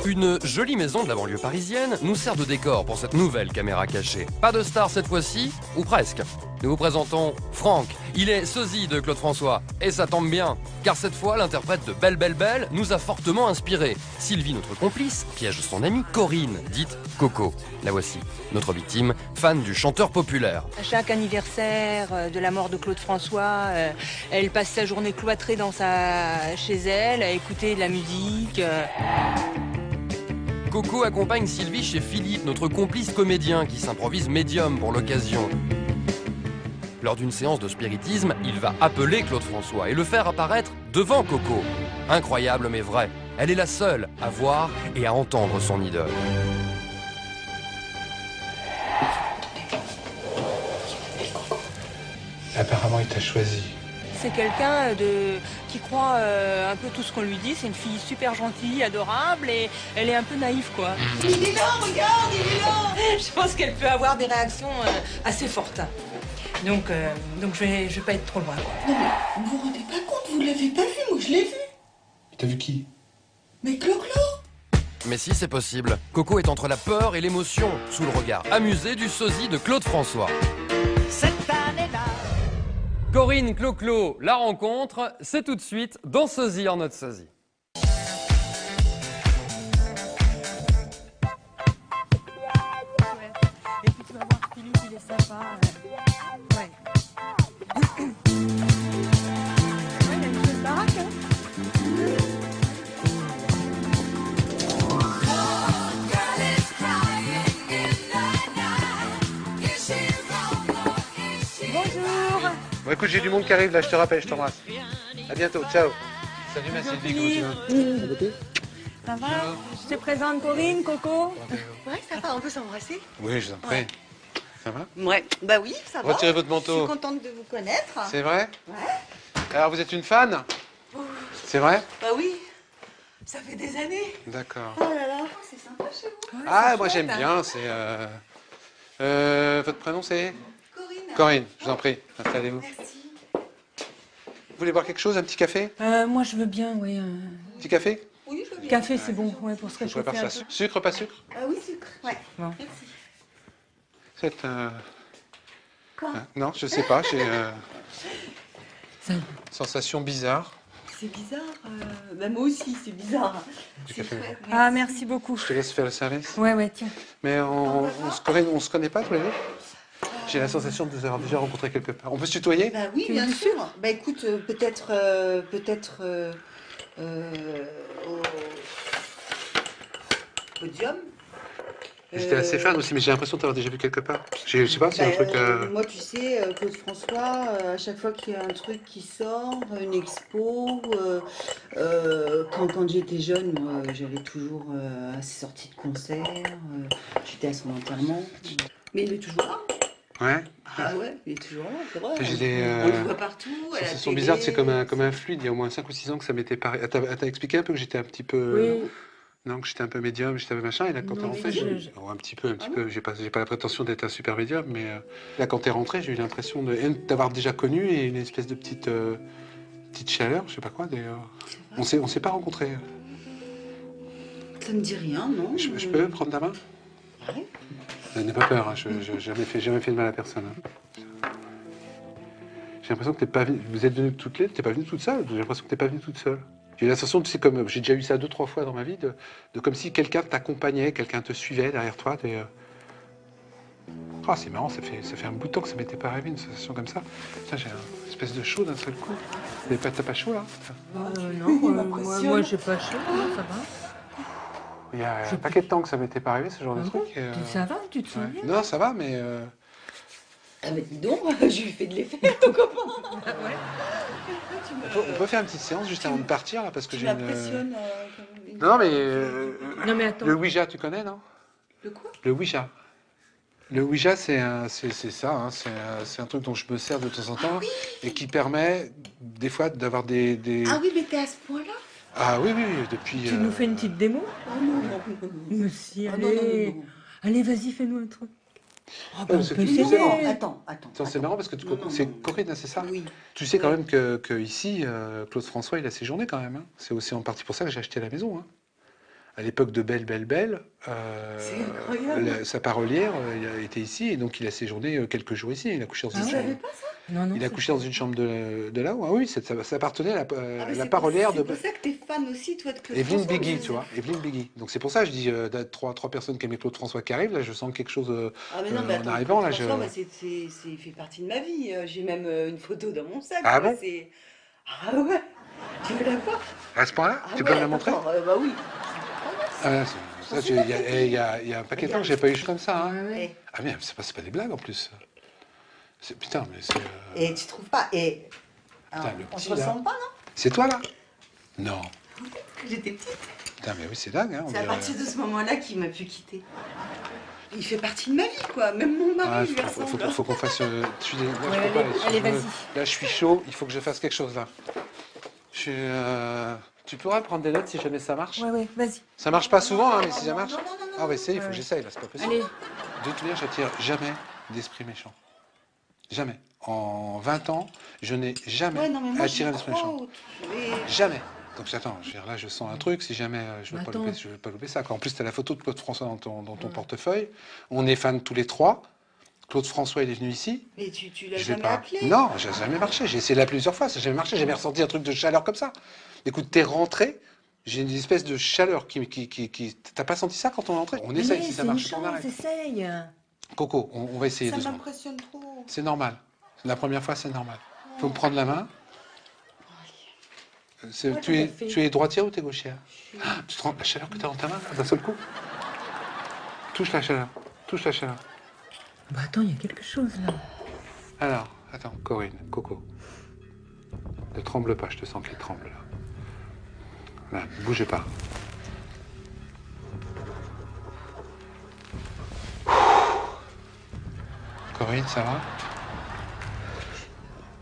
Une jolie maison de la banlieue parisienne nous sert de décor pour cette nouvelle caméra cachée. Pas de star cette fois-ci, ou presque. Nous vous présentons Franck. Il est sosie de Claude François. Et ça tombe bien, car cette fois, l'interprète de Belle Belle Belle nous a fortement inspiré. Sylvie, notre complice, piège son amie Corinne, dite Coco. La voici, notre victime, fan du chanteur populaire. À chaque anniversaire de la mort de Claude François, elle passe sa journée cloîtrée chez elle, à écouter de la musique. Coco accompagne Sylvie chez Philippe, notre complice comédien qui s'improvise médium pour l'occasion. Lors d'une séance de spiritisme, il va appeler Claude François et le faire apparaître devant Coco. Incroyable mais vrai, elle est la seule à voir et à entendre son idole. Apparemment, il t'a choisi. C'est quelqu'un qui croit un peu tout ce qu'on lui dit. C'est une fille super gentille, adorable et elle est un peu naïve, quoi. Il est là, regarde, il est là. Je pense qu'elle peut avoir des réactions assez fortes. Donc je vais pas être trop loin, quoi. Non mais vous vous rendez pas compte, vous l'avez pas vu, moi je l'ai vu. T'as vu qui? Mais Clo-Clo. Mais si c'est possible, Coco est entre la peur et l'émotion, sous le regard amusé du sosie de Claude François. Cette année-là. Corinne Clo-Clo, la rencontre, c'est tout de suite dans Sosie en notre sosie. Et puis tu vas voir, Philippe, il est sympa. Ouais. Il a une chouette baraque, hein. Bonjour. Bon, écoute, j'ai du monde qui arrive là, je te rappelle, je t'embrasse. À bientôt, ciao. Salut ma Sylvie, comment tu vas? Ça va? Je te présente Corinne, Coco. Ouais, ça va, on peut s'embrasser? Oui, je vous en prie. Ouais. Ça va? Ouais, bah oui, ça va. Retirez votre Je manteau. suis contente de vous connaître. C'est vrai? Ouais. Alors, vous êtes une fan? C'est vrai? Bah oui, ça fait des années. D'accord. Oh là là, c'est sympa chez vous. Ah, moi j'aime bien, c'est... votre prénom c'est? Corinne. Corinne, je vous en prie, installez-vous. Merci. Vous voulez boire quelque chose, un petit café? Moi, je veux bien, oui. Petit café? Oui, je veux bien. Café, c'est bon, ouais, pour se Je réchauffer prépare un ça. peu. Sucre, pas sucre? Ah oui, sucre. Ouais. Bon. Merci. C'est Quoi? non, je sais pas, j'ai Ça- sensation bizarre. C'est bizarre. Bah moi aussi, c'est bizarre. Du C'est café. chouette, Ah, merci beaucoup. Je te laisse faire le service. Ouais, tiens. Mais on se connaît pas tous les deux? J'ai la sensation de vous avoir déjà rencontré quelque part. On peut se tutoyer? Bah oui, Tu bien veux du sûr. Bah écoute, peut-être au podium. J'étais assez fan aussi, mais j'ai l'impression de t'avoir déjà vu quelque part. Je sais pas, c'est un truc... Moi, tu sais, Claude François, à chaque fois qu'il y a un truc qui sort, une expo, quand j'étais jeune, moi, j'allais toujours à ses sorties de concert, j'étais à son enterrement. Mais il est toujours là. Ouais. Ah ouais, il est toujours là, c'est vrai. J'ai des, On le voit partout. À la sensations télé. bizarres, c'est comme un fluide. Il y a au moins 5 ou 6 ans que ça m'était pareil. Elle t'a expliqué un peu que j'étais un petit peu... Oui. Non, que j'étais un peu médium, j'étais un peu machin. Et là, quand t'es Non, rentré, mais oh, un petit peu. J'ai pas la prétention d'être un super médium, mais là, quand t'es rentré, j'ai eu l'impression d'avoir déjà connu et une espèce de petite chaleur, je sais pas quoi. On s'est pas rencontrés. Ça me dit rien, non? Je peux prendre ta main? Ouais. N'aie pas peur, hein, je jamais fait de mal à personne. Hein. J'ai l'impression que t'es pas venue. Vous êtes venues toutes les deux, t'es pas venue toute seule. J'ai l'impression que t'es pas venue toute seule. J'ai l'impression, tu sais, comme j'ai déjà eu ça 2-3 fois dans ma vie, de comme si quelqu'un t'accompagnait, quelqu'un te suivait derrière toi. Ah, c'est marrant, ça fait un bout de temps que ça m'était pas arrivé une sensation comme ça. Putain, j'ai une espèce de chaud d'un seul coup. T'as pas chaud là? Non, moi, j'ai pas chaud, ça va. Il y a un paquet de temps que ça m'était pas arrivé ce genre de truc. Ça va, tu te sens bien? Non, ça va, mais. Ah bah dis donc, je lui fais de l'effet, ton copain. Ah ouais. On peut faire une petite séance juste avant de partir là, parce que Tu j'ai une. m'impressionnes. Non, mais. Non, mais attends. Le Ouija, tu connais, non? Le quoi? Le Ouija. Le Ouija, c'est ça, hein, c'est un truc dont je me sers de temps en temps et qui permet des fois d'avoir des... Ah oui, mais t'es à ce point-là? Ah oui, depuis... Tu nous fais une petite démo? Oh non, non, non. Mais si, Ah non, allez. non, non, non. Allez, vas-y, fais-nous un truc. Ah, On c'est peut tout, essayer. non. Attends. C'est marrant parce que Non, non, c'est non. Corinne, hein, c'est ça? Oui. Tu sais quand même que ici, Claude François, il a ses journées quand même. Hein. C'est aussi en partie pour ça que j'ai acheté la maison. Hein. à l'époque de Belle, C'est incroyable. sa parolière était ici, et donc il a séjourné quelques jours ici. Il a couché dans une Je chambre. savais pas ça. Non, non. Il a couché dans une chambre de là-haut. Ah oui, ça appartenait à Ah, mais la c'est parolière de C'est pour ça que t'es fan aussi, toi, de Claude Evelyne François, Biggie, je tu sais. vois. Evelyne Biggie. Donc c'est pour ça que je dis trois personnes qui aimaient Claude François qui arrivent. Là, je sens quelque chose Ah mais non, mais en attends, arrivant. Claude Là, François, moi, il fait partie de ma vie. J'ai même une photo dans mon sac. Ah quoi, bon? Ah ouais. Tu veux la voir? À ce point-là, Ah tu ouais, peux me la montrer? attends, bah oui. Ah, il y a un paquet de temps que j'ai pas eu comme ça. Hein. Eh, Ah mais c'est pas des blagues en plus. Putain, mais c'est. Et tu trouves pas? Et Putain, le on petit, se là. ressemble pas, non? C'est toi là? Non. J'étais petite. Putain, mais oui, c'est dingue. Hein, on C'est à dirait- partir de ce moment-là qu'il m'a pu quitter. Il fait partie de ma vie, quoi. Même mon Ah, mari lui faut ressemble. faut qu'on fasse. Je suis là, je Ouais, peux pas, allez, là, vas-y. Là, je suis chaud. Il faut que je fasse quelque chose là. Tu pourrais prendre des notes si jamais ça marche? Ouais, ouais, vas-y. Ça marche pas souvent, hein, mais Non, si ça non, marche. non, non, non, Ah, on va essayer. Il faut Ouais. que j'essaye là. C'est pas possible. Allez. De toute manière, j'attire jamais d'esprit méchant. Jamais. En 20 ans, je n'ai jamais Ouais, non, mais moi, attiré j'y d'esprit crois méchant. mais... Jamais. Donc j'attends, je veux dire, là je sens un truc, si jamais je veux pas Attends. louper, je veux pas louper ça. En plus, tu as la photo de Claude François dans ton portefeuille. On est fans tous les trois. Claude François, il est venu ici. Mais tu l'as Je vais jamais pas. appelé? Non, j'ai jamais marché. J'ai essayé de l'appeler plusieurs fois, ça n'a jamais marché. J'ai jamais ressenti un truc de chaleur comme ça. Écoute, t'es rentré, j'ai une espèce de chaleur qui... T'as pas senti ça quand on est rentré? On essaye, si ça marche, on arrête. essaye. Coco, on va essayer Ça 2 secondes. m'impressionne trop. C'est normal. La première fois, c'est normal. Faut me prendre la main. Ouais, Tu es droitière ou t'es gauchière? Ah, tu te rends la chaleur que tu as dans ta main, là, d'un seul coup? Touche la chaleur. Touche la chaleur. Bah attends, il y a quelque chose là. Alors, attends, Corinne, Coco. Ne tremble pas, je te sens qu'il tremble là. Là, ne bougez pas. Corinne, ça va?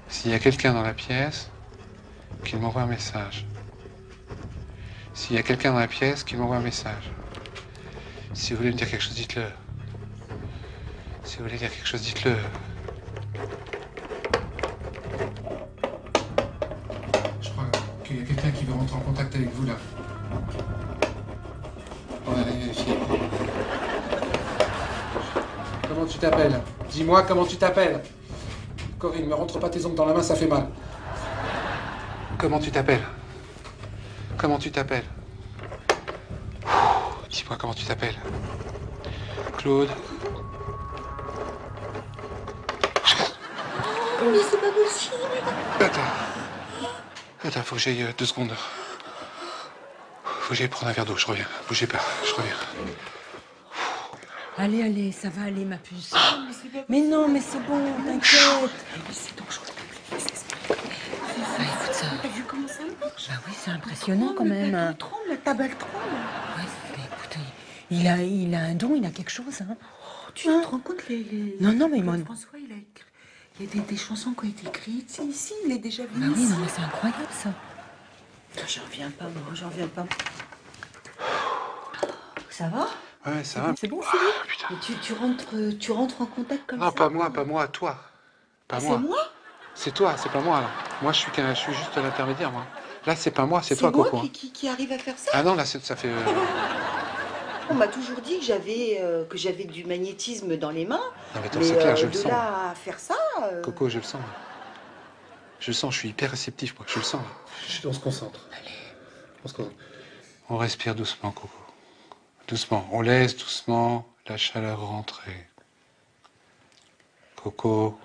S'il y a quelqu'un dans la pièce, qu'il m'envoie un message. S'il y a quelqu'un dans la pièce, qu'il m'envoie un message. Si vous voulez me dire quelque chose, dites-le. Si vous voulez dire quelque chose, dites-le. Je crois qu'il y a quelqu'un qui veut rentrer en contact avec vous là. On va aller vérifier. Comment tu t'appelles? Dis-moi comment tu t'appelles. Corinne, me rentre pas tes ongles dans la main, ça fait mal. Comment tu t'appelles? Comment tu t'appelles? Dis-moi comment tu t'appelles. Claude. Mais c'est pas possible. Attends, faut que j'aille 2 secondes. Faut que j'aille prendre un verre d'eau, je reviens. Bougez pas, je reviens. Allez, allez, ça va aller, ma puce. Mais non, mais c'est bon, t'inquiète. Mais c'est dangereux. Ah, écoute ça. T'as vu comment ça marche? Bah oui, c'est impressionnant quand même. La tremble, la table elle tremble. Ouais, mais écoute, il a un don, il a quelque chose. Hein. Tu te rends compte les... Non, non, mais Claude moi- François, il a écrit... Il y a des chansons qui ont été écrites. C'est ici, il est déjà Bah venu oui, ici. non, mais c'est incroyable ça. J'en reviens pas, moi, j'en reviens pas. Ça va? Ouais, ça va. C'est bon, Ah, Philippe? putain. Mais tu rentres en contact comme Non, ça? pas moi, toi. Pas Ah, moi. c'est moi? C'est toi, c'est pas moi là. Moi, je suis juste l'intermédiaire, moi. Là, c'est pas moi, c'est toi, moi Coco. qui arrive à faire ça? Ah non, là, ça fait. On m'a toujours dit que j'avais du magnétisme dans les mains. Non, mais attends, Mais c'est clair, je le de sens. là à faire ça... Coco, je le sens. Je le sens, je suis hyper réceptif, moi. Je le sens. On se concentre. Allez. On se concentre. On respire doucement, Coco. Doucement. On laisse doucement la chaleur rentrer. Coco,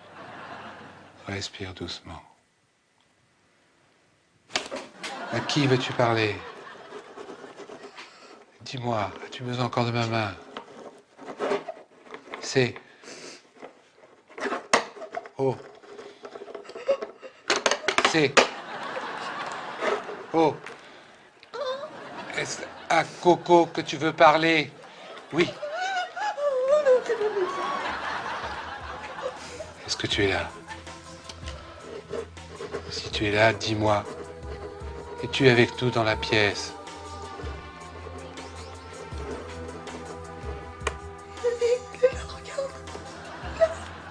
respire doucement. À qui veux-tu parler? Dis-moi, as-tu besoin encore de ma main? C'est... Oh. C'est... Oh. Est-ce à Coco que tu veux parler? Oui. Est-ce que tu es là? Si tu es là, dis-moi. Es-tu avec nous dans la pièce?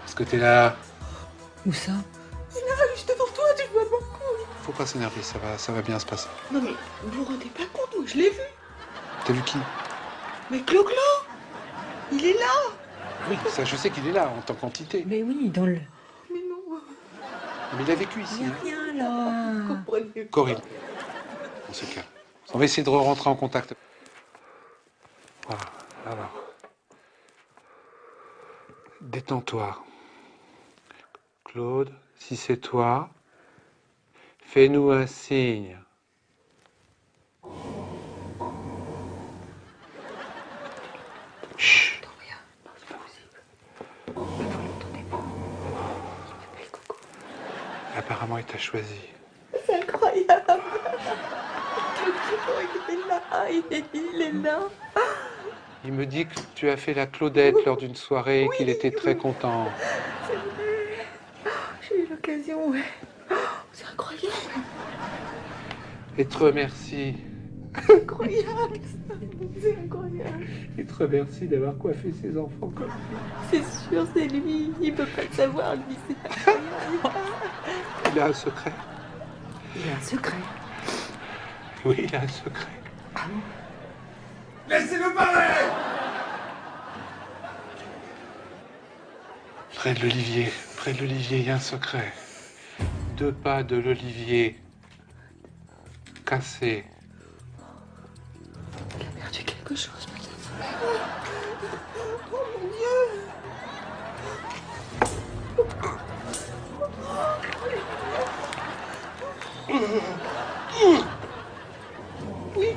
Est-ce que tu es là? Où ça? Juste devant toi, tu vois pas. Faut pas s'énerver, ça va bien se passer. Non mais, vous vous rendez pas compte, moi je l'ai vu. T'as vu qui? Mais Clo-Clo, il est là. Oui, ça, je sais qu'il est là, en tant qu'entité. Mais oui, dans le... Mais non, Mais il a vécu ici. Il n'y a Hein. rien là. comprenez. Corinne, on se calme. On va essayer de rentrer en contact. Voilà, alors. Détends-toi. Claude, si c'est toi, fais-nous un signe. Chut. Apparemment, il t'a choisi. C'est incroyable. Clo-Clo, il est là, il est là. Il me dit que tu as fait la Claudette lors d'une soirée, qu'il était très content. C'est vrai. J'ai eu l'occasion, ouais. C'est incroyable. Et te remercie. Incroyable. C'est incroyable. Et te remercie d'avoir coiffé ses enfants comme ça. C'est sûr, c'est lui. Il peut pas le savoir, lui. C'est incroyable. Il a un secret. Il a un secret. Oui, il a un secret. Laissez-le parler! Près de l'olivier, il y a un secret. 2 pas de l'olivier. Cassé. Il a perdu quelque chose, peut-être. Oh mon Dieu. Oui,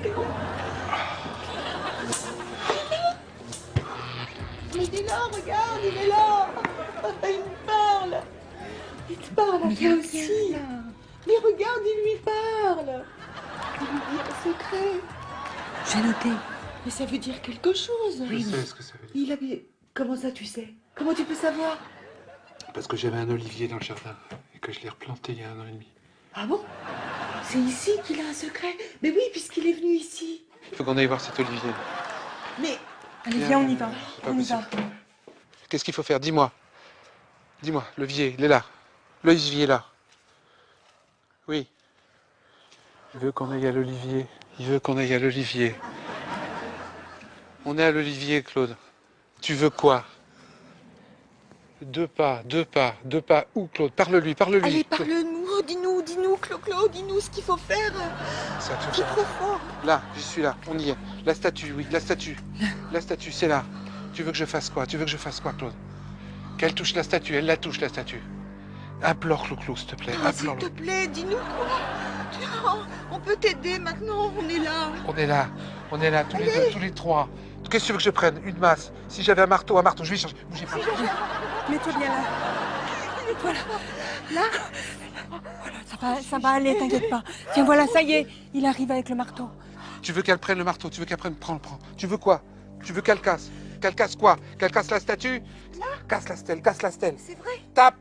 mais il est là, regarde, il est là. Il me parle. Il te parle à toi aussi. Mais regarde, il lui parle. Il lui dit un secret. J'ai noté. Mais ça veut dire quelque chose. Je sais ce que ça veut dire. Il avait... Comment ça, tu sais? Comment tu peux savoir? Parce que j'avais un olivier dans le jardin et que je l'ai replanté il y a 1 an et demi. Ah bon? C'est ici qu'il a un secret? Mais oui, puisqu'il est venu ici. Il faut qu'on aille voir cet olivier. Mais... Allez, viens, on y va. C'est pas On y va. possible. Qu'est-ce qu'il faut faire? Dis-moi. Dis-moi, l'olivier, il est là. L'olivier est là. Oui. Il veut qu'on aille à l'olivier. Il veut qu'on aille à l'olivier. On est à l'olivier, Claude. Tu veux quoi? 2 pas, 2 pas, 2 pas. Où, Claude? Parle-lui, parle-lui. allez, parle-nous, dis-nous, Clo-Clo, dis-nous ce qu'il faut faire. Ça touche C'est à- trop fort. Là, je suis là, on y est. La statue, oui, la statue. La statue, c'est là. Tu veux que je fasse quoi? Tu veux que je fasse quoi, Claude? Qu'elle touche la statue, elle la touche, la statue. Implore Clo-Clo, s'il te plaît. Ah, s'il Implore-le. te plaît, dis-nous quoi. Oh, on peut t'aider maintenant, on est là. On est là, tous les deux, tous les trois. Qu'est-ce que tu veux que je prenne? Une masse. Si j'avais un marteau, je vais chercher. Bougez pas. Mets-toi bien là. Voilà. Là. Voilà, ça va aller, t'inquiète pas. Tiens, voilà, ça y est. Il arrive avec le marteau. Tu veux qu'elle prenne le marteau, tu veux qu'elle prenne. Prends. Tu veux quoi? Tu veux qu'elle casse? Qu'elle casse quoi? Qu'elle casse la statue? Casse la stèle, casse la stèle. C'est vrai. Tape.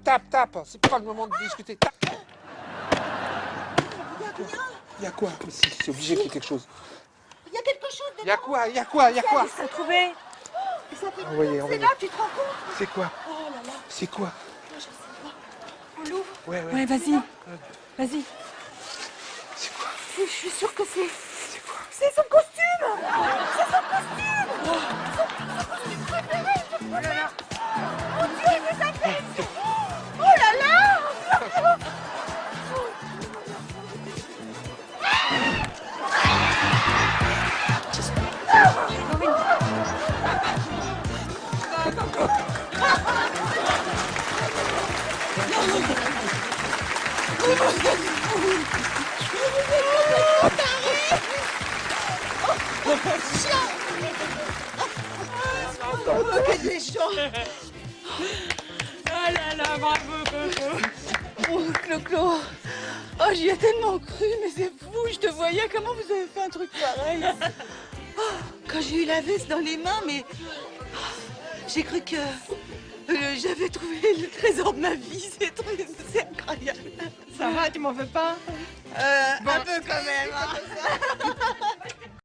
C'est pas le moment de discuter. Tape. Il y a quoi? Mais si, c'est obligé qu'il y ait quelque chose. Il y a quelque chose Il y a quoi? Il y a quoi? T'as trouvé? Ça fait... Envoyez. C'est là, tu te rends compte? C'est quoi? Oh là là, C'est quoi? je sais pas. On l'ouvre. Ouais. Ouais, vas-y. Vas-y. C'est quoi? Je suis sûre que c'est... C'est quoi? C'est son costume. C'est son costume. Son costume préféré. Oh là là. Mon Dieu, il nous appelle. Oh là là. Oh, quel méchant. Ah là là, bravo, Coco. Oh, Clo-Clo. Oh, j'y ai tellement cru, mais c'est fou. Je te voyais. Comment vous avez fait un truc pareil? Oh, quand j'ai eu la veste dans les mains, mais... J'ai cru que... j'avais trouvé le trésor de ma vie. C'est incroyable. Ça va, tu m'en veux pas? Un peu quand même. Hein.